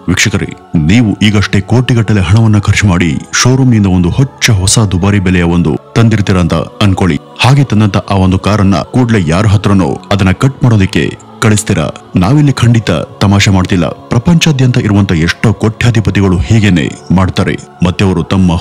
ವೀಕ್ಷಕರೇ, ನೀವು ಈಗಷ್ಟೇ ಕೋಟಿಗಟ್ಟಲೆ ಹಣವನ್ನ ಖರ್ಚು ಮಾಡಿ ಶೋರೂಮ್ನಿಂದ ಒಂದು ಹೊಸ ದುಬಾರಿ ಬೆಲೆಯ ಒಂದು ತಂದಿರ್ತೀರ ಅಂತ ಅನ್ಕೊಳ್ಳಿ. ಹಾಗೆ ತಂದಂತ ಆ ಒಂದು ಕಾರನ್ನ ಕೂಡ್ಲೆ ಯಾರ ಹತ್ರನೋ ಅದನ್ನ ಕಟ್ ಮಾಡೋದಕ್ಕೆ ಕಳಿಸ್ತೀರಾ. ನಾವಿಲ್ಲಿ ಖಂಡಿತ ತಮಾಷೆ ಮಾಡ್ತಿಲ್ಲ. ಪ್ರಪಂಚಾದ್ಯಂತ ಇರುವಂತ ಎಷ್ಟೋ ಕೋಟ್ಯಾಧಿಪತಿಗಳು ಹೀಗೇನೆ ಮಾಡ್ತಾರೆ. ಮತ್ತೆ ಅವರು ತಮ್ಮ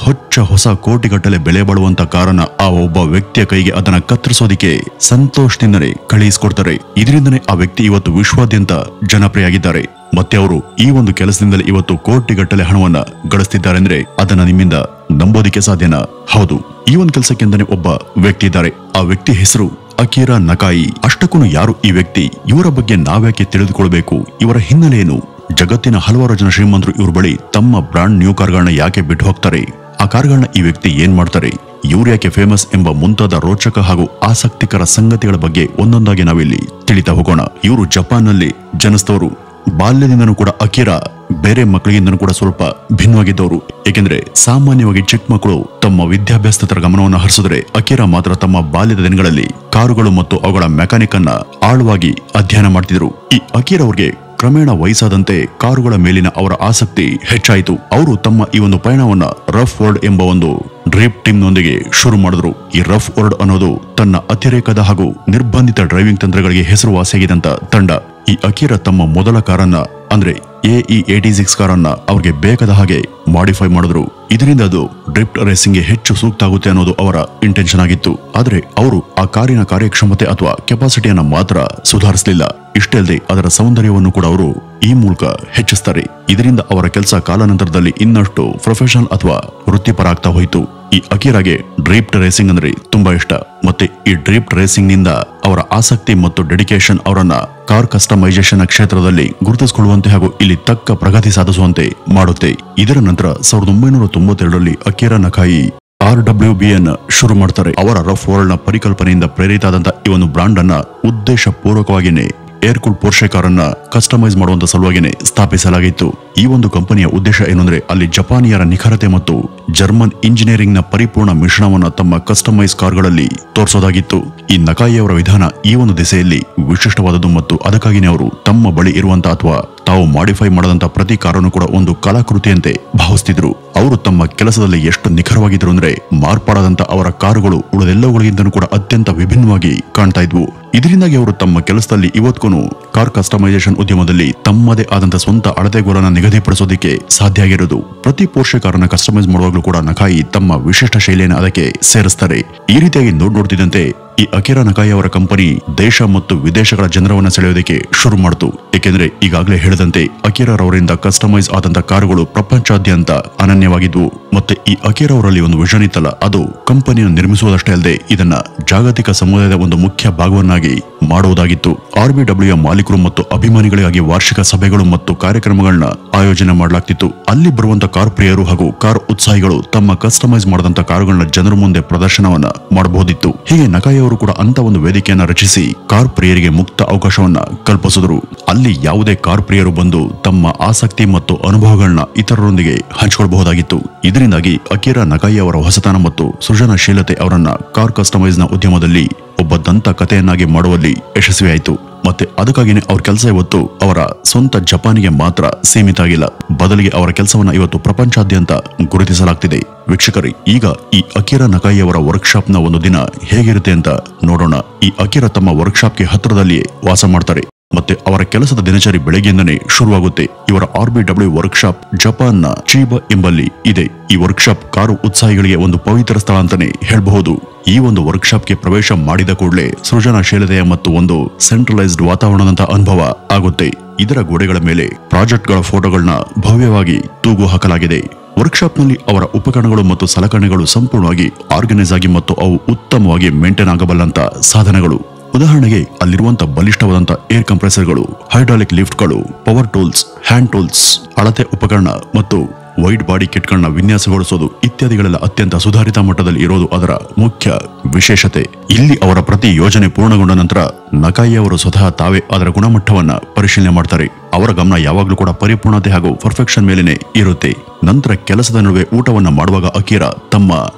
ಹೊಸ ಕೋಟಿಗಟ್ಟಲೆ ಬೆಲೆ ಬಾಳುವಂತ ಕಾರನ್ನ ಆ ಒಬ್ಬ ವ್ಯಕ್ತಿಯ ಕೈಗೆ ಅದನ್ನ ಕತ್ತರಿಸೋದಿಕ್ಕೆ ಸಂತೋಷದಿಂದನೇ ಕಳುಹಿಸಿಕೊಡ್ತಾರೆ. ಇದರಿಂದನೇ ಆ ವ್ಯಕ್ತಿ ಇವತ್ತು ವಿಶ್ವಾದ್ಯಂತ ಜನಪ್ರಿಯ ಆಗಿದ್ದಾರೆ. ಮತ್ತೆ ಅವರು ಈ ಒಂದು ಕೆಲಸದಿಂದಲೇ ಇವತ್ತು ಕೋಟಿಗಟ್ಟಲೆ ಹಣವನ್ನ ಗಳಿಸ್ತಿದ್ದಾರೆ ಅಂದ್ರೆ ಅದನ್ನ ನಿಮ್ಮಿಂದ ನಂಬೋದಿಕ್ಕೆ ಸಾಧ್ಯನಾ? ಹೌದು, ಈ ಒಂದು ಕೆಲಸಕ್ಕೆಂದನೇ ಒಬ್ಬ ವ್ಯಕ್ತಿ ಇದ್ದಾರೆ. ಆ ವ್ಯಕ್ತಿ ಹೆಸರು ಅಕಿರಾ ನಕಾಯಿ. ಅಷ್ಟಕ್ಕೂ ಯಾರು ಈ ವ್ಯಕ್ತಿ? ಇವರ ಬಗ್ಗೆ ನಾವ್ಯಾಕೆ ತಿಳಿದುಕೊಳ್ಬೇಕು? ಇವರ ಹಿನ್ನೆಲೆ ಏನು? ಜಗತ್ತಿನ ಹಲವಾರು ಜನ ಶ್ರೀಮಂತರು ಇವ್ರ ಬಳಿ ತಮ್ಮ ಬ್ರಾಂಡ್ ನ್ಯೂ ಕಾರ್ಗಳನ್ನ ಯಾಕೆ ಬಿಟ್ಟು ಹೋಗ್ತಾರೆ? ಆ ಕಾರ್ಗಳನ್ನ ಈ ವ್ಯಕ್ತಿ ಏನ್ ಮಾಡ್ತಾರೆ? ಇವ್ರು ಯಾಕೆ ಫೇಮಸ್ ಎಂಬ ಮುಂತಾದ ರೋಚಕ ಹಾಗೂ ಆಸಕ್ತಿಕರ ಸಂಗತಿಗಳ ಬಗ್ಗೆ ಒಂದೊಂದಾಗಿ ನಾವಿಲ್ಲಿ ತಿಳಿತಾ ಹೋಗೋಣ. ಇವರು ಜಪಾನ್ನಲ್ಲಿ ಜನಿಸಿದವರು. ಬಾಲ್ಯದಿಂದನೂ ಕೂಡ ಅಕಿರಾ ಬೇರೆ ಮಕ್ಕಳಿಗಿಂದನೂ ಕೂಡ ಸ್ವಲ್ಪ ಭಿನ್ನವಾಗಿದ್ದವರು. ಏಕೆಂದ್ರೆ ಸಾಮಾನ್ಯವಾಗಿ ಚಿಕ್ಕ ಮಕ್ಕಳು ತಮ್ಮ ವಿದ್ಯಾಭ್ಯಾಸದ ಗಮನವನ್ನು ಹರಿಸಿದ್ರೆ, ಅಕಿರಾ ಮಾತ್ರ ತಮ್ಮ ಬಾಲ್ಯದ ದಿನಗಳಲ್ಲಿ ಕಾರುಗಳು ಮತ್ತು ಅವುಗಳ ಮೆಕ್ಯಾನಿಕ್ ಅನ್ನ ಆಳವಾಗಿ ಅಧ್ಯಯನ ಮಾಡ್ತಿದ್ರು. ಈ ಅಕಿರಾ ಅವ್ರಿಗೆ ಕ್ರಮೇಣ ವಯಸ್ಸಾದಂತೆ ಕಾರುಗಳ ಮೇಲಿನ ಅವರ ಆಸಕ್ತಿ ಹೆಚ್ಚಾಯಿತು. ಅವರು ತಮ್ಮ ಈ ಒಂದು ಪಯಣವನ್ನ ರಫ್ ವರ್ಲ್ಡ್ ಎಂಬ ಒಂದು ಡ್ರೀಪ್ ಟೀಮ್ ನೊಂದಿಗೆ ಶುರು ಮಾಡಿದ್ರು. ಈ ರಫ್ ವರ್ಲ್ಡ್ ಅನ್ನೋದು ತನ್ನ ಅತಿರೇಕದ ಹಾಗೂ ನಿರ್ಬಂಧಿತ ಡ್ರೈವಿಂಗ್ ತಂತ್ರಗಳಿಗೆ ಹೆಸರುವಾಸಿಯಾಗಿದ್ದಂತ ತಂಡ. ಈ ಅಕಿರಾ ತಮ್ಮ ಮೊದಲ ಕಾರನ್ನ ಅಂದ್ರೆ AE86 ಕಾರನ್ನ ಅವ್ರಿಗೆ ಬೇಕಾದ ಹಾಗೆ ಮಾಡಿಫೈ ಮಾಡಿದ್ರು. ಇದರಿಂದ ಅದು ಡ್ರಿಫ್ಟ್ ರೇಸಿಂಗ್ಗೆ ಹೆಚ್ಚು ಸೂಕ್ತ ಆಗುತ್ತೆ ಅನ್ನೋದು ಅವರ ಇಂಟೆನ್ಷನ್ ಆಗಿತ್ತು. ಆದ್ರೆ ಅವರು ಆ ಕಾರಿನ ಕಾರ್ಯಕ್ಷಮತೆ ಅಥವಾ ಕೆಪಾಸಿಟಿಯನ್ನ ಮಾತ್ರ ಸುಧಾರಿಸಲಿಲ್ಲ. ಇಷ್ಟೇ ಅಲ್ಲದೆ ಅದರ ಸೌಂದರ್ಯವನ್ನು ಕೂಡ ಅವರು ಈ ಮೂಲಕ ಹೆಚ್ಚಿಸ್ತಾರೆ. ಇದರಿಂದ ಅವರ ಕೆಲಸ ಕಾಲಾನಂತರದಲ್ಲಿ ಇನ್ನಷ್ಟು ಪ್ರೊಫೆಷನಲ್ ಅಥವಾ ವೃತ್ತಿಪರ ಆಗ್ತಾ ಹೋಯಿತು. ಈ ಅಕಿರಾಗೆ ಡ್ರಿಫ್ಟ್ ರೇಸಿಂಗ್ ಅಂದ್ರೆ ತುಂಬಾ ಇಷ್ಟ. ಮತ್ತೆ ಈ ಡ್ರಿಫ್ಟ್ ರೇಸಿಂಗ್ ನಿಂದ ಅವರ ಆಸಕ್ತಿ ಮತ್ತು ಡೆಡಿಕೇಶನ್ ಅವರನ್ನ ಕಾರ್ ಕಸ್ಟಮೈಸೇಷನ್ ಕ್ಷೇತ್ರದಲ್ಲಿ ಗುರುತಿಸಿಕೊಳ್ಳುವಂತೆ ಹಾಗೂ ಇಲ್ಲಿ ತಕ್ಕ ಪ್ರಗತಿ ಸಾಧಿಸುವಂತೆ ಮಾಡುತ್ತೆ. ಇದರ ನಂತರ 1992ರಲ್ಲಿ ಅಕಿರಾ ನಕಾಯಿ RWBN ಶುರು ಮಾಡ್ತಾರೆ. ಅವರ ರಫ್ ವರ್ಲ್ಡ್ ನ ಪರಿಕಲ್ಪನೆಯಿಂದ ಪ್ರೇರಿತ ಆದಂತ ಈ ಒಂದು ಬ್ರಾಂಡ್ ಅನ್ನ ಉದ್ದೇಶ ಪೂರ್ವಕವಾಗಿಯೇ ಏರ್ ಕೂಲ್ ಪೋರ್ಷೆ ಕಾರನ್ನ ಕಸ್ಟಮೈಸ್ ಮಾಡುವಂತ ಸಲುವಾಗಿನೇ ಸ್ಥಾಪಿಸಲಾಗಿತ್ತು. ಈ ಒಂದು ಕಂಪನಿಯ ಉದ್ದೇಶ ಏನಂದ್ರೆ ಅಲ್ಲಿ ಜಪಾನಿಯರ ನಿಖರತೆ ಮತ್ತು ಜರ್ಮನ್ ಇಂಜಿನಿಯರಿಂಗ್ ನ ಪರಿಪೂರ್ಣ ಮಿಶ್ರಣವನ್ನ ತಮ್ಮ ಕಸ್ಟಮೈಸ್ ಕಾರ್ಗಳಲ್ಲಿ ತೋರಿಸೋದಾಗಿತ್ತು. ಈ ನಕಾಯಿ ಅವರ ವಿಧಾನ ಈ ಒಂದು ದಿಸೆಯಲ್ಲಿ ವಿಶಿಷ್ಟವಾದದ್ದು ಮತ್ತು ಅದಕ್ಕಾಗಿನೇ ಅವರು ತಮ್ಮ ಬಳಿ ಇರುವಂತ ಅಥವಾ ತಾವು ಮಾಡಿಫೈ ಮಾಡದಂತ ಪ್ರತಿ ಕಾರನ್ನು ಕೂಡ ಒಂದು ಕಲಾಕೃತಿಯಂತೆ ಭಾವಿಸ್ತಿದ್ರು. ಅವರು ತಮ್ಮ ಕೆಲಸದಲ್ಲಿ ಎಷ್ಟು ನಿಖರವಾಗಿದ್ರು ಅಂದ್ರೆ ಮಾರ್ಪಾಡಾದಂತ ಅವರ ಕಾರುಗಳು ಉಳಿದೆಲ್ಲವುಗಳಿಗಿಂತಲೂ ಕೂಡ ಅತ್ಯಂತ ವಿಭಿನ್ನವಾಗಿ ಕಾಣ್ತಾ ಇದ್ವು. ಇದರಿಂದಾಗಿ ಅವರು ತಮ್ಮ ಕೆಲಸದಲ್ಲಿ ಇವತ್ತಿಗೂ ಕಾರ್ ಕಸ್ಟಮೈಸೇಷನ್ ಉದ್ಯಮದಲ್ಲಿ ತಮ್ಮದೇ ಆದಂತ ಸ್ವಂತ ಅಳತೆಗೋಲನ್ನ ನಿಗದಿಪಡಿಸೋದಕ್ಕೆ ಸಾಧ್ಯ ಆಗಿರೋದು. ಪ್ರತಿ ಪೋರ್ಷೆ ಕಾರನ್ನ ಕಸ್ಟಮೈಸ್ ಮಾಡುವಾಗಲೂ ಕೂಡ ನಕಾಯಿ ತಮ್ಮ ವಿಶಿಷ್ಟ ಶೈಲಿಯನ್ನು ಅದಕ್ಕೆ ಸೇರಿಸ್ತಾರೆ. ಈ ರೀತಿಯಾಗಿ ನೋಡ್ತಿದ್ದಂತೆ ಈ ಅಕಿರಾ ನಕಾಯಿ ಅವರ ಕಂಪನಿ ದೇಶ ಮತ್ತು ವಿದೇಶಗಳ ಜನರನ್ನ ಸೆಳೆಯೋದಕ್ಕೆ ಶುರು ಮಾಡಿತು. ಏಕೆಂದ್ರೆ ಈಗಾಗಲೇ ಹೇಳಿದಂತೆ ಅಕಿರಾ ಅವರಿಂದ ಕಸ್ಟಮೈಸ್ ಆದಂತ ಕಾರುಗಳು ಪ್ರಪಂಚಾದ್ಯಂತ ಅನನ್ಯವಾಗಿದ್ವು. ಮತ್ತೆ ಈ ಅಕಿರಾ ಅವರಲ್ಲಿ ಒಂದು ವಿಷನ್ ಇತ್ತಲ್ಲ, ಅದು ಕಂಪನಿಯನ್ನು ನಿರ್ಮಿಸುವುದಷ್ಟೇ ಅಲ್ಲದೆ ಇದನ್ನ ಜಾಗತಿಕ ಸಮುದಾಯದ ಒಂದು ಮುಖ್ಯ ಭಾಗವನ್ನಾಗಿ ಮಾಡುವುದಾಗಿತ್ತು. RBW ಮಾಲೀಕರು ಮತ್ತು ಅಭಿಮಾನಿಗಳಿಗಾಗಿ ವಾರ್ಷಿಕ ಸಭೆಗಳು ಮತ್ತು ಕಾರ್ಯಕ್ರಮಗಳನ್ನ ಆಯೋಜನೆ ಮಾಡಲಾಗ್ತಿತ್ತು. ಅಲ್ಲಿ ಬರುವಂತ ಕಾರ್ ಪ್ರಿಯರು ಹಾಗೂ ಕಾರ್ ಉತ್ಸಾಹಿಗಳು ತಮ್ಮ ಕಸ್ಟಮೈಸ್ ಮಾಡದಂತ ಕಾರುಗಳನ್ನ ಜನರ ಮುಂದೆ ಪ್ರದರ್ಶನವನ್ನ ಮಾಡಬಹುದಿತ್ತು. ಹೀಗೆ ನಕಾಯಿ ಅವರು ಕೂಡ ಅಂತ ಒಂದು ವೇದಿಕೆಯನ್ನ ರಚಿಸಿ ಕಾರ್ ಪ್ರಿಯರಿಗೆ ಮುಕ್ತ ಅವಕಾಶವನ್ನ ಕಲ್ಪಿಸಿದ್ರು. ಅಲ್ಲಿ ಯಾವುದೇ ಕಾರ್ ಪ್ರಿಯರು ಬಂದು ತಮ್ಮ ಆಸಕ್ತಿ ಮತ್ತು ಅನುಭವಗಳನ್ನ ಇತರರೊಂದಿಗೆ ಹಂಚಿಕೊಳ್ಳಬಹುದಾಗಿತ್ತು. ಇದರಿಂದಾಗಿ ಅಕಿರಾ ನಕಾಯಿ ಅವರ ಹೊಸತನ ಮತ್ತು ಸೃಜನಶೀಲತೆ ಅವರನ್ನ ಕಾರ್ ಕಸ್ಟಮೈಸ್ ನ ಉದ್ಯಮದಲ್ಲಿ ಒಬ್ಬ ದಂತ ಕಥೆಯನ್ನಾಗಿ ಮಾಡುವಲ್ಲಿ ಯಶಸ್ವಿಯಾಯಿತು. ಮತ್ತೆ ಅದಕ್ಕಾಗಿನೇ ಅವ್ರ ಕೆಲಸ ಇವತ್ತು ಅವರ ಸ್ವಂತ ಜಪಾನಿಗೆ ಮಾತ್ರ ಸೀಮಿತ ಆಗಿಲ್ಲ, ಬದಲಿಗೆ ಅವರ ಕೆಲಸವನ್ನ ಇವತ್ತು ಪ್ರಪಂಚಾದ್ಯಂತ ಗುರುತಿಸಲಾಗ್ತಿದೆ. ವೀಕ್ಷಕರೇ, ಈಗ ಈ ಅಕಿರಾ ನಕಾಯಿ ಅವರ ವರ್ಕ್ಶಾಪ್ ನ ಒಂದು ದಿನ ಹೇಗಿರುತ್ತೆ ಅಂತ ನೋಡೋಣ. ಈ ಅಕಿರಾ ತಮ್ಮ ವರ್ಕ್ಶಾಪ್ಗೆ ಹತ್ತಿರದಲ್ಲಿಯೇ ವಾಸ ಮಾಡ್ತಾರೆ. ಮತ್ತೆ ಅವರ ಕೆಲಸದ ದಿನಚರಿ ಬೆಳಗ್ಗೆಯಿಂದನೇ ಶುರುವಾಗುತ್ತೆ. ಇವರ RBW ವರ್ಕ್ಶಾಪ್ ಜಪಾನ್ನ ಚೀಬಾ ಎಂಬಲ್ಲಿ ಇದೆ. ಈ ವರ್ಕ್ಶಾಪ್ ಕಾರು ಉತ್ಸಾಹಿಗಳಿಗೆ ಒಂದು ಪವಿತ್ರ ಸ್ಥಳ ಅಂತಾನೆ ಹೇಳಬಹುದು. ಈ ಒಂದು ವರ್ಕ್ಶಾಪ್ಗೆ ಪ್ರವೇಶ ಮಾಡಿದ ಕೂಡಲೇ ಸೃಜನಶೀಲತೆಯ ಮತ್ತು ಒಂದು ಸೆಂಟ್ರಲೈಸ್ಡ್ ವಾತಾವರಣದಂತ ಅನುಭವ ಆಗುತ್ತೆ. ಇದರ ಗೋಡೆಗಳ ಮೇಲೆ ಪ್ರಾಜೆಕ್ಟ್ಗಳ ಫೋಟೋಗಳನ್ನ ಭವ್ಯವಾಗಿ ತೂಗು ಹಾಕಲಾಗಿದೆ. ವರ್ಕ್ಶಾಪ್ನಲ್ಲಿ ಅವರ ಉಪಕರಣಗಳು ಮತ್ತು ಸಲಕರಣೆಗಳು ಸಂಪೂರ್ಣವಾಗಿ ಆರ್ಗನೈಸ್ ಆಗಿ ಮತ್ತು ಅವು ಉತ್ತಮವಾಗಿ ಮೇಂಟೈನ್ ಆಗಬಲ್ಲಂತ ಸಾಧನಗಳು. ಉದಾಹರಣೆಗೆ ಅಲ್ಲಿರುವಂತಹ ಬಲಿಷ್ಠವಾದಂತ ಏರ್ ಕಂಪ್ರೆಸರ್ಗಳು, ಹೈಡ್ರಾಲಿಕ್ ಲಿಫ್ಟ್ಗಳು, ಪವರ್ ಟೂಲ್ಸ್, ಹ್ಯಾಂಡ್ ಟೂಲ್ಸ್, ಅಳತೆ ಉಪಕರಣ ಮತ್ತು ವೈಡ್ ಬಾಡಿ ಕಿಟ್ಗಳನ್ನ ವಿನ್ಯಾಸಗೊಳಿಸೋದು ಇತ್ಯಾದಿಗಳೆಲ್ಲ ಅತ್ಯಂತ ಸುಧಾರಿತ ಮಟ್ಟದಲ್ಲಿ ಇರೋದು ಅದರ ಮುಖ್ಯ ವಿಶೇಷತೆ. ಇಲ್ಲಿ ಅವರ ಪ್ರತಿ ಯೋಜನೆ ಪೂರ್ಣಗೊಂಡ ನಂತರ ನಕಾಯಿ ಅವರು ಸ್ವತಃ ತಾವೇ ಅದರ ಗುಣಮಟ್ಟವನ್ನ ಪರಿಶೀಲನೆ ಮಾಡ್ತಾರೆ. ಅವರ ಗಮನ ಯಾವಾಗಲೂ ಕೂಡ ಪರಿಪೂರ್ಣತೆ ಹಾಗೂ ಪರ್ಫೆಕ್ಷನ್ ಮೇಲೇನೆ ಇರುತ್ತೆ. ನಂತರ ಕೆಲಸದ ನಡುವೆ ಊಟವನ್ನ ಮಾಡುವಾಗ ಅಕಿರಾ ತಮ್ಮ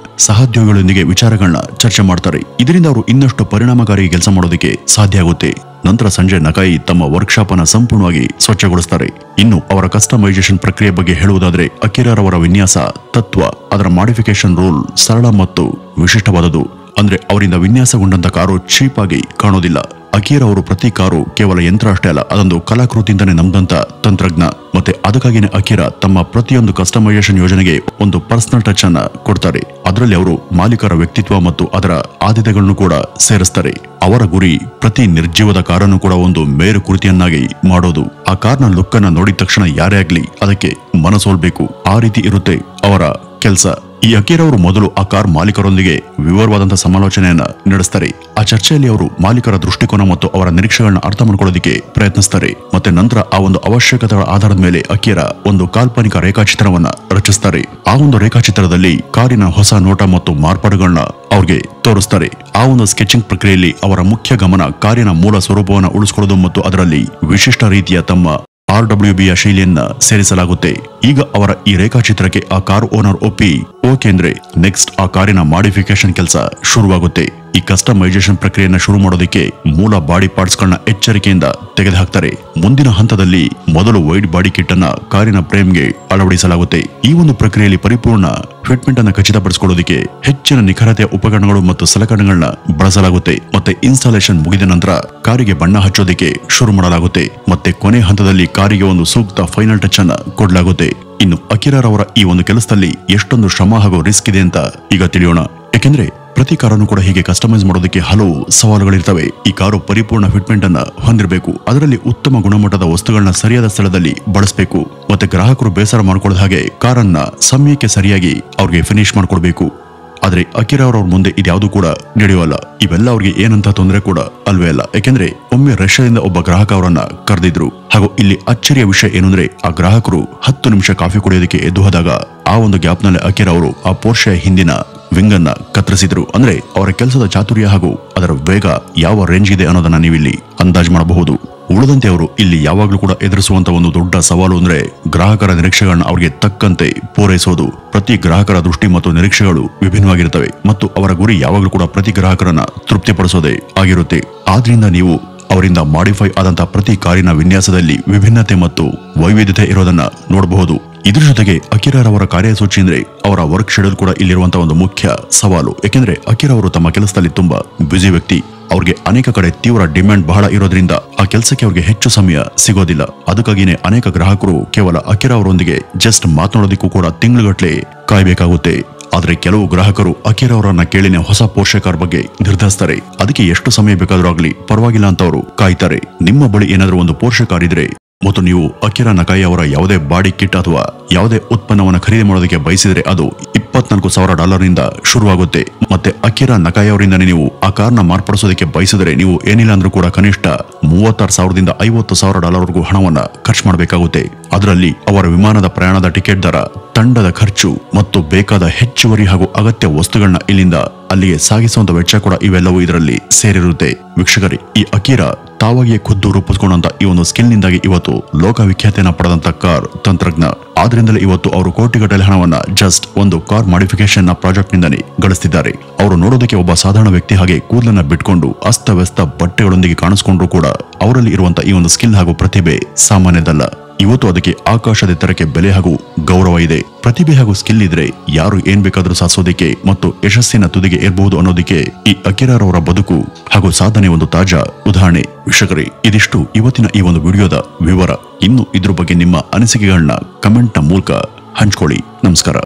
ಸಹೋದ್ಯೋಗಿಗಳೊಂದಿಗೆ ವಿಚಾರಗಳನ್ನ ಚರ್ಚೆ ಮಾಡ್ತಾರೆ. ಇದರಿಂದ ಅವರು ಇನ್ನಷ್ಟು ಪರಿಣಾಮಕಾರಿ ಕೆಲಸ ಮಾಡೋದಕ್ಕೆ ಸಾಧ್ಯ ಆಗುತ್ತೆ. ನಂತರ ಸಂಜೆ ನಕಾಯಿ ತಮ್ಮ ವರ್ಕ್ಶಾಪ್ ಅನ್ನ ಸಂಪೂರ್ಣವಾಗಿ ಸ್ವಚ್ಛಗೊಳಿಸುತ್ತಾರೆ. ಇನ್ನು ಅವರ ಕಸ್ಟಮೈಸೇಷನ್ ಪ್ರಕ್ರಿಯೆ ಬಗ್ಗೆ ಹೇಳುವುದಾದ್ರೆ ಅಕಿರಾರವರ ವಿನ್ಯಾಸ ತತ್ವ, ಅದರ ಮಾಡಿಫಿಕೇಶನ್ ರೂಲ್ ಸರಳ ಮತ್ತು ವಿಶಿಷ್ಟವಾದದ್ದು. ಅಂದ್ರೆ ಅವರಿಂದ ವಿನ್ಯಾಸಗೊಂಡಂತ ಕಾರು ಚೀಪ್ ಆಗಿ ಕಾಣೋದಿಲ್ಲ. ಅಕೀರಾ ಅವರು ಪ್ರತಿ ಕಾರು ಕೇವಲ ಯಂತ್ರ ಅಷ್ಟೇ ಅಲ್ಲ, ಅದೊಂದು ಕಲಾಕೃತಿಯಿಂದನೇ ನಮ್ದಂತ ತಂತ್ರಜ್ಞ. ಮತ್ತೆ ಅದಕ್ಕಾಗಿನೇ ಅಕೀರಾ ತಮ್ಮ ಪ್ರತಿಯೊಂದು ಕಸ್ಟಮೈಸೇಷನ್ ಯೋಜನೆಗೆ ಒಂದು ಪರ್ಸನಲ್ ಟಚ್ ಅನ್ನ ಕೊಡ್ತಾರೆ. ಅದರಲ್ಲಿ ಅವರು ಮಾಲೀಕರ ವ್ಯಕ್ತಿತ್ವ ಮತ್ತು ಅದರ ಆದ್ಯತೆಗಳನ್ನು ಕೂಡ ಸೇರಿಸ್ತಾರೆ. ಅವರ ಗುರಿ ಪ್ರತಿ ನಿರ್ಜೀವದ ಕಾರನ್ನು ಕೂಡ ಒಂದು ಮೇರು ಕೃತಿಯನ್ನಾಗಿ ಮಾಡೋದು. ಆ ಕಾರ್ನ ಲುಕ್ ಅನ್ನ ನೋಡಿದ ತಕ್ಷಣ ಯಾರೇ ಆಗ್ಲಿ ಅದಕ್ಕೆ ಮನಸೋಲ್ಬೇಕು. ಆ ರೀತಿ ಇರುತ್ತೆ ಅವರ ಕೆಲಸ. ಈ ಅಕೀರಾ ಅವರು ಮೊದಲು ಆ ಕಾರ್ ಮಾಲೀಕರೊಂದಿಗೆ ವಿವರವಾದಂತಹ ಸಮಾಲೋಚನೆಯನ್ನ ನಡೆಸ್ತಾರೆ. ಆ ಚರ್ಚೆಯಲ್ಲಿ ಅವರು ಮಾಲೀಕರ ದೃಷ್ಟಿಕೋನ ಮತ್ತು ಅವರ ನಿರೀಕ್ಷೆಗಳನ್ನ ಅರ್ಥ ಮಾಡ್ಕೊಳ್ಳೋದಕ್ಕೆ ಪ್ರಯತ್ನಿಸ್ತಾರೆ. ಮತ್ತೆ ನಂತರ ಆ ಒಂದು ಅವಶ್ಯಕತೆಗಳ ಆಧಾರದ ಮೇಲೆ ಅಕೀರಾ ಒಂದು ಕಾಲ್ಪನಿಕ ರೇಖಾಚಿತ್ರವನ್ನ ರಚಿಸ್ತಾರೆ. ಆ ಒಂದು ರೇಖಾಚಿತ್ರದಲ್ಲಿ ಕಾರಿನ ಹೊಸ ನೋಟ ಮತ್ತು ಮಾರ್ಪಾಡುಗಳನ್ನ ಅವ್ರಿಗೆ ತೋರಿಸ್ತಾರೆ. ಆ ಒಂದು ಸ್ಕೆಚಿಂಗ್ ಪ್ರಕ್ರಿಯೆಯಲ್ಲಿ ಅವರ ಮುಖ್ಯ ಗಮನ ಕಾರಿನ ಮೂಲ ಸ್ವರೂಪವನ್ನು ಉಳಿಸಿಕೊಳ್ಳೋದು ಮತ್ತು ಅದರಲ್ಲಿ ವಿಶಿಷ್ಟ ರೀತಿಯ ತಮ್ಮ RWBಯ ಶೈಲಿಯನ್ನ ಸೇರಿಸಲಾಗುತ್ತೆ. ಈಗ ಅವರ ಈ ರೇಖಾಚಿತ್ರಕ್ಕೆ ಆ ಕಾರ್ ಓನರ್ ಒಪ್ಪಿ ಓಕೆ ಅಂದ್ರೆ ನೆಕ್ಸ್ಟ್ ಆ ಕಾರಿನ ಮಾಡಿಫಿಕೇಶನ್ ಕೆಲಸ ಶುರುವಾಗುತ್ತೆ. ಈ ಕಸ್ಟಮೈಸೇಷನ್ ಪ್ರಕ್ರಿಯೆಯನ್ನ ಶುರು ಮಾಡೋದಕ್ಕೆ ಮೂಲ ಬಾಡಿ ಪಾರ್ಟ್ಸ್ ಗಳನ್ನ ಎಚ್ಚರಿಕೆಯಿಂದ ತೆಗೆದುಹಾಕ್ತಾರೆ. ಮುಂದಿನ ಹಂತದಲ್ಲಿ ಮೊದಲು ವೈಡ್ ಬಾಡಿ ಕಿಟ್ ಅನ್ನ ಕಾರಿನ ಫ್ರೇಮ್ಗೆ ಅಳವಡಿಸಲಾಗುತ್ತೆ. ಈ ಒಂದು ಪ್ರಕ್ರಿಯೆಯಲ್ಲಿ ಪರಿಪೂರ್ಣ ಫಿಟ್ಮೆಂಟ್ ಅನ್ನು ಖಚಿತಪಡಿಸಿಕೊಳ್ಳೋದಕ್ಕೆ ಹೆಚ್ಚಿನ ನಿಖರತೆಯ ಉಪಕರಣಗಳು ಮತ್ತು ಸಲಕರಣೆಗಳನ್ನ ಬಳಸಲಾಗುತ್ತೆ. ಮತ್ತೆ ಇನ್ಸ್ಟಾಲೇಷನ್ ಮುಗಿದ ನಂತರ ಕಾರಿಗೆ ಬಣ್ಣ ಹಚ್ಚೋದಕ್ಕೆ ಶುರು ಮಾಡಲಾಗುತ್ತೆ. ಮತ್ತೆ ಕೊನೆ ಹಂತದಲ್ಲಿ ಕಾರಿಗೆ ಒಂದು ಸೂಕ್ತ ಫೈನಲ್ ಟಚ್ ಅನ್ನ ಕೊಡಲಾಗುತ್ತೆ. ಇನ್ನು ಅಕೀರಾರವರ ಈ ಒಂದು ಕೆಲಸದಲ್ಲಿ ಎಷ್ಟೊಂದು ಶ್ರಮ ಹಾಗೂ ರಿಸ್ಕ್ ಇದೆ ಅಂತ ಈಗ ತಿಳಿಯೋಣ. ಯಾಕೆಂದ್ರೆ ಪ್ರತಿ ಕಾರನ್ನು ಕೂಡ ಹೀಗೆ ಕಸ್ಟಮೈಸ್ ಮಾಡೋದಕ್ಕೆ ಹಲವು ಸವಾಲುಗಳಿರ್ತವೆ. ಈ ಕಾರು ಪರಿಪೂರ್ಣ ಫಿಟ್ಮೆಂಟ್ ಅನ್ನ ಹೊಂದಿರಬೇಕು. ಅದರಲ್ಲಿ ಉತ್ತಮ ಗುಣಮಟ್ಟದ ವಸ್ತುಗಳನ್ನ ಸರಿಯಾದ ಸ್ಥಳದಲ್ಲಿ ಬಳಸಬೇಕು. ಮತ್ತೆ ಗ್ರಾಹಕರು ಬೇಸರ ಮಾಡ್ಕೊಳ್ಳದ ಹಾಗೆ ಕಾರನ್ನ ಸಮಯಕ್ಕೆ ಸರಿಯಾಗಿ ಅವ್ರಿಗೆ ಫಿನಿಶ್ ಮಾಡ್ಕೊಡ್ಬೇಕು. ಆದ್ರೆ ಅಕೀರಾ ಅವ್ರ ಮುಂದೆ ಇದ್ಯಾವುದು ಕೂಡ ನಡೆಯೋಲ್ಲ. ಇವೆಲ್ಲ ಅವ್ರಿಗೆ ಏನಂತ ತೊಂದರೆ ಕೂಡ ಅಲ್ವೇ ಅಲ್ಲ. ಯಾಕೆಂದ್ರೆ ಒಮ್ಮೆ ರಷ್ಯಾದಿಂದ ಒಬ್ಬ ಗ್ರಾಹಕ ಅವರನ್ನ ಕರೆದಿದ್ರು. ಹಾಗೂ ಇಲ್ಲಿ ಅಚ್ಚರಿಯ ವಿಷಯ ಏನಂದ್ರೆ ಆ ಗ್ರಾಹಕರು 10 ನಿಮಿಷ ಕಾಫಿ ಕುಡಿಯೋದಕ್ಕೆ ಎದ್ದು ಹೋದಾಗ ಆ ಒಂದು ಗ್ಯಾಪ್ ನಲ್ಲಿ ಅಕೀರಾ ಅವರು ಆ ಪೋರ್ಷೆಯ ಹಿಂದಿನ ವಿಂಗ್ ಅನ್ನ ಕತ್ತರಿಸಿದ್ರು. ಅಂದ್ರೆ ಅವರ ಕೆಲಸದ ಚಾತುರ್ಯ ಹಾಗೂ ಅದರ ವೇಗ ಯಾವ ರೇಂಜ್ ಇದೆ ಅನ್ನೋದನ್ನ ನೀವಿಲ್ಲಿ ಅಂದಾಜು ಮಾಡಬಹುದು. ಉಳಿದಂತೆ ಅವರು ಇಲ್ಲಿ ಯಾವಾಗ್ಲೂ ಕೂಡ ಎದುರಿಸುವಂತ ಒಂದು ದೊಡ್ಡ ಸವಾಲು ಅಂದ್ರೆ ಗ್ರಾಹಕರ ನಿರೀಕ್ಷೆಗಳನ್ನ ಅವ್ರಿಗೆ ತಕ್ಕಂತೆ ಪೂರೈಸೋದು. ಪ್ರತಿ ಗ್ರಾಹಕರ ದೃಷ್ಟಿ ಮತ್ತು ನಿರೀಕ್ಷೆಗಳು ವಿಭಿನ್ನವಾಗಿರ್ತವೆ ಮತ್ತು ಅವರ ಗುರಿ ಯಾವಾಗ್ಲೂ ಕೂಡ ಪ್ರತಿ ಗ್ರಾಹಕರನ್ನ ತೃಪ್ತಿಪಡಿಸೋದೇ ಆಗಿರುತ್ತೆ. ಆದ್ರಿಂದ ನೀವು ಅವರಿಂದ ಮಾಡಿಫೈ ಆದಂತಹ ಪ್ರತಿ ಕಾರಿನ ವಿನ್ಯಾಸದಲ್ಲಿ ವಿಭಿನ್ನತೆ ಮತ್ತು ವೈವಿಧ್ಯತೆ ಇರೋದನ್ನ ನೋಡಬಹುದು. ಇದ್ರ ಜೊತೆಗೆ ಅಕೀರಾರವರ ಕಾರ್ಯಸೂಚಿ ಅಂದ್ರೆ ಅವರ ವರ್ಕ್ ಶೆಡ್ಯೂಲ್ ಕೂಡ ಇಲ್ಲಿರುವಂತಹ ಒಂದು ಮುಖ್ಯ ಸವಾಲು. ಯಾಕೆಂದ್ರೆ ಅಕೀರಾ ಅವರು ತಮ್ಮ ಕೆಲಸದಲ್ಲಿ ತುಂಬಾ ಬ್ಯುಸಿ ವ್ಯಕ್ತಿ. ಅವ್ರಿಗೆ ಅನೇಕ ಕಡೆ ತೀವ್ರ ಡಿಮ್ಯಾಂಡ್ ಬಹಳ ಇರೋದ್ರಿಂದ ಆ ಕೆಲಸಕ್ಕೆ ಅವ್ರಿಗೆ ಹೆಚ್ಚು ಸಮಯ ಸಿಗೋದಿಲ್ಲ. ಅದಕ್ಕಾಗಿನೇ ಅನೇಕ ಗ್ರಾಹಕರು ಕೇವಲ ಅಕೀರಾ ಅವರೊಂದಿಗೆ ಜಸ್ಟ್ ಮಾತನಾಡೋದಕ್ಕೂ ಕೂಡ ತಿಂಗಳುಗಟ್ಟಲೆ ಕಾಯಬೇಕಾಗುತ್ತೆ. ಆದ್ರೆ ಕೆಲವು ಗ್ರಾಹಕರು ಅಕೀರಾ ಅವರನ್ನ ಕೇಳಿನ ಹೊಸ ಪೋರ್ಷೆ ಕಾರ್ ಬಗ್ಗೆ ನಿರ್ಧರಿಸ್ತಾರೆ. ಅದಕ್ಕೆ ಎಷ್ಟು ಸಮಯ ಬೇಕಾದ್ರೂ ಆಗ್ಲಿ ಪರವಾಗಿಲ್ಲ ಅಂತ ಅವರು ಕಾಯ್ತಾರೆ. ನಿಮ್ಮ ಬಳಿ ಏನಾದ್ರೂ ಒಂದು ಪೋರ್ಷೆ ಕಾರ್ ಇದ್ರೆ ಮತ್ತು ನೀವು ಅಕೀರಾ ನಕಾಯಿ ಅವರ ಯಾವುದೇ ಬಾಡಿ ಕಿಟ್ ಅಥವಾ ಯಾವುದೇ ಉತ್ಪನ್ನವನ್ನು ಖರೀದಿ ಮಾಡೋದಕ್ಕೆ ಬಯಸಿದ್ರೆ ಅದು $24,000 ನಿಂದ ಶುರುವಾಗುತ್ತೆ. ಮತ್ತೆ ಅಕೀರಾ ನಕಾಯಿ ಅವರಿಂದನೇ ನೀವು ಆ ಕಾರ್ನ ಮಾರ್ಪಡಿಸೋದಕ್ಕೆ ಬಯಸಿದ್ರೆ ನೀವು ಏನಿಲ್ಲ ಅಂದ್ರೂ ಕೂಡ ಕನಿಷ್ಠ $36,000ದಿಂದ $50,000 ಹಣವನ್ನ ಖರ್ಚು ಮಾಡಬೇಕಾಗುತ್ತೆ. ಅದರಲ್ಲಿ ಅವರ ವಿಮಾನದ ಪ್ರಯಾಣದ ಟಿಕೆಟ್ ದರ, ತಂಡದ ಖರ್ಚು ಮತ್ತು ಬೇಕಾದ ಹೆಚ್ಚುವರಿ ಹಾಗೂ ಅಗತ್ಯ ವಸ್ತುಗಳನ್ನ ಇಲ್ಲಿಂದ ಅಲ್ಲಿಗೆ ಸಾಗಿಸುವಂತ ವೆಚ್ಚ ಕೂಡ ಇವೆಲ್ಲವೂ ಇದರಲ್ಲಿ ಸೇರಿರುತ್ತೆ. ವೀಕ್ಷಕರೇ, ಈ ಅಕೀರಾ ತಾವಾಗಿಯೇ ಖುದ್ದು ರೂಪಿಸಿಕೊಂಡಂತ ಈ ಒಂದು ಸ್ಕಿಲ್ ನಿಂದಾಗಿ ಇವತ್ತು ಲೋಕವಿಖ್ಯಾತಿಯನ್ನ ಪಡೆದಂತ ಕಾರ್ ತಂತ್ರಜ್ಞ. ಆದ್ರಿಂದಲೇ ಇವತ್ತು ಅವರು ಕೋಟಿಗಟ್ಟಲೆ ಹಣವನ್ನ ಜಸ್ಟ್ ಒಂದು ಕಾರ್ ಮಾಡಿಫಿಕೇಶನ್ ನ ಪ್ರಾಜೆಕ್ಟ್ ನಿಂದನೇ ಗಳಿಸ್ತಿದ್ದಾರೆ. ಅವರು ನೋಡೋದಕ್ಕೆ ಒಬ್ಬ ಸಾಧಾರಣ ವ್ಯಕ್ತಿ ಹಾಗೆ ಕೂದಲನ್ನ ಬಿಟ್ಕೊಂಡು ಅಸ್ತವ್ಯಸ್ತ ಬಟ್ಟೆಗಳೊಂದಿಗೆ ಕಾಣಿಸ್ಕೊಂಡ್ರು ಕೂಡ ಅವರಲ್ಲಿ ಇರುವಂತ ಈ ಒಂದು ಸ್ಕಿಲ್ ಹಾಗೂ ಪ್ರತಿಭೆ ಸಾಮಾನ್ಯದಲ್ಲ. ಇವತ್ತು ಅದಕ್ಕೆ ಆಕಾಶದೆತ್ತರಕ್ಕೆ ಬೆಲೆ ಹಾಗೂ ಗೌರವ ಇದೆ. ಪ್ರತಿಭೆ ಹಾಗೂ ಸ್ಕಿಲ್ ಇದ್ರೆ ಯಾರು ಏನ್ ಬೇಕಾದ್ರೂ ಸಾಧಿಸೋದಕ್ಕೆ ಮತ್ತು ಯಶಸ್ಸಿನ ತುದಿಗೆ ಏರ್ಬಹುದು ಅನ್ನೋದಕ್ಕೆ ಈ ಅಕೀರಾರವರ ಬದುಕು ಹಾಗೂ ಸಾಧನೆ ಒಂದು ತಾಜಾ ಉದಾಹರಣೆ. ವೀಕ್ಷಕರೇ, ಇದಿಷ್ಟು ಇವತ್ತಿನ ಈ ಒಂದು ವಿಡಿಯೋದ ವಿವರ. ಇನ್ನು ಇದ್ರ ಬಗ್ಗೆ ನಿಮ್ಮ ಅನಿಸಿಕೆಗಳನ್ನ ಕಮೆಂಟ್ ನ ಮೂಲಕ ಹಂಚ್ಕೊಳ್ಳಿ. ನಮಸ್ಕಾರ.